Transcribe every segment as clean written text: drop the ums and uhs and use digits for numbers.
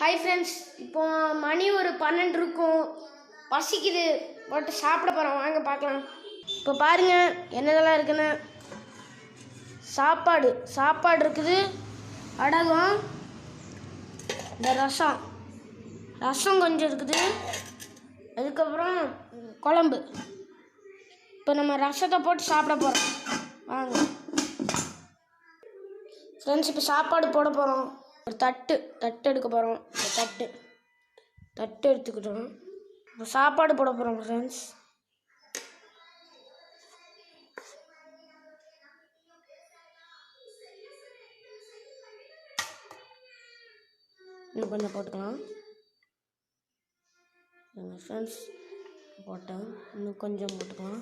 Hi friends, இப்போ மணி ஒரு 12 இருக்கும். பசிக்குது, போட்டு சாப்பிட போகிறோம். வாங்க பார்க்கலாம். இப்போ பாருங்கள் என்னதெல்லாம் இருக்குன்னு. சாப்பாடு இருக்குது, அடகம், இந்த ரசம் கொஞ்சம் இருக்குது, அதுக்கப்புறம் குழம்பு. இப்போ நம்ம ரசத்தை போட்டு சாப்பிட போகிறோம். வாங்க ஃப்ரெண்ட்ஸ், இப்போ சாப்பாடு போட போகிறோம். ஒரு தட்டு எடுக்க போகிறோம். தட்டு எடுத்துக்கிட்டோம். இப்போ சாப்பாடு போட போகிறோம் ஃப்ரெண்ட்ஸ். இன்னும் கொஞ்சம் போட்டுக்கலாம் ஃப்ரெண்ட்ஸ். போட்டேன், இன்னும் கொஞ்சம் போட்டுக்கலாம்.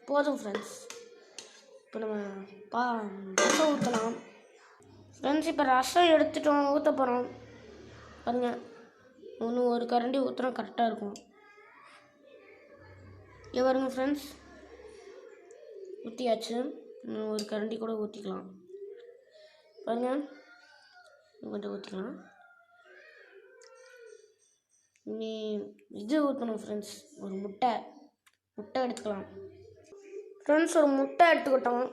போதும் ஃப்ரெண்ட்ஸ். இப்போ நம்ம ரசம் ஊற்றலாம் ஃப்ரெண்ட்ஸ். இப்போ ரசம் எடுத்துட்டோம், ஊற்ற போகிறோம். பாருங்க, ஒரு கரண்டி ஊற்றினா கரெக்டாக இருக்கும். பாருங்க ஃப்ரெண்ட்ஸ், ஊற்றியாச்சு. ஒரு கரண்டி கூட ஊற்றிக்கலாம். பாருங்க, கொஞ்சம் ஊற்றிக்கலாம். இனி இது ஊற்றணும் ஃப்ரெண்ட்ஸ். ஒரு முட்டை எடுத்துக்கலாம் ஃப்ரெண்ட்ஸ். ஒரு முட்டை எடுத்துக்கிட்டோம்.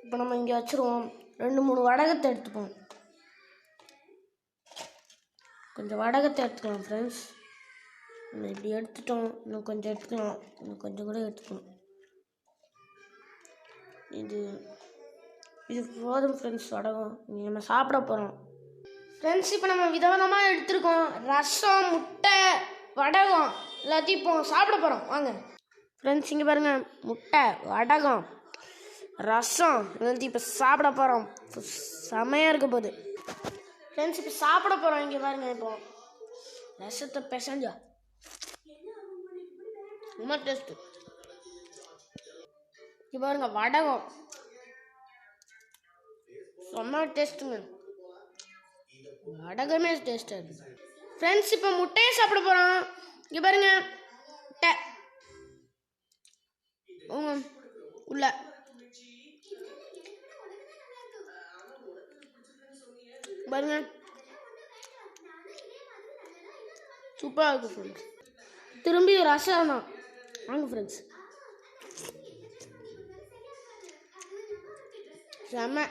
இப்போ நம்ம இங்கே வச்சுருவோம். 2-3 வடகத்தை எடுத்துப்போம். கொஞ்சம் வடகத்தை எடுத்துக்கலாம் ஃப்ரெண்ட்ஸ். நம்ம இப்படி எடுத்துட்டோம். இன்னும் கொஞ்சம் எடுத்துக்கலாம். இன்னும் கொஞ்சம் கூட எடுத்துக்கலாம். இது போதும் ஃப்ரெண்ட்ஸ். வடகம் நம்ம சாப்பிட போகிறோம் ஃப்ரெண்ட்ஸ். இப்போ நம்ம விதவிதமாக எடுத்துருக்கோம். ரசம், முட்டை, வடகம் எல்லாத்தையும் இப்போ சாப்பிட போகிறோம். வாங்க ஃப்ரெண்ட்ஸ், இங்கே பாருங்கள், முட்டை, வடகம், ரசம் எல்லாத்தையும் இப்போ சாப்பிட போகிறோம். செமையாக இருக்க போகுது ஃப்ரெண்ட்ஸ். இப்போ சாப்பிட போகிறோம். இங்கே பாருங்கள், இப்போ ரசத்தை பிசைஞ்சா ரொம்ப டேஸ்ட்டு. இங்கே பாருங்கள், வடகம் செம்ம டேஸ்ட்டுங்க. வடகமே டேஸ்ட்டாக இருக்குது ஃப்ரெண்ட்ஸ். இப்போ முட்டையை சாப்பிட போகிறோம். இங்கே பாருங்க, முட்டை உள்ள பாருங்க, சூப்பராக இருக்குது ஃப்ரெண்ட்ஸ். திரும்பி ரசம் தான். வாங்க ஃப்ரெண்ட்ஸ், செம்ம.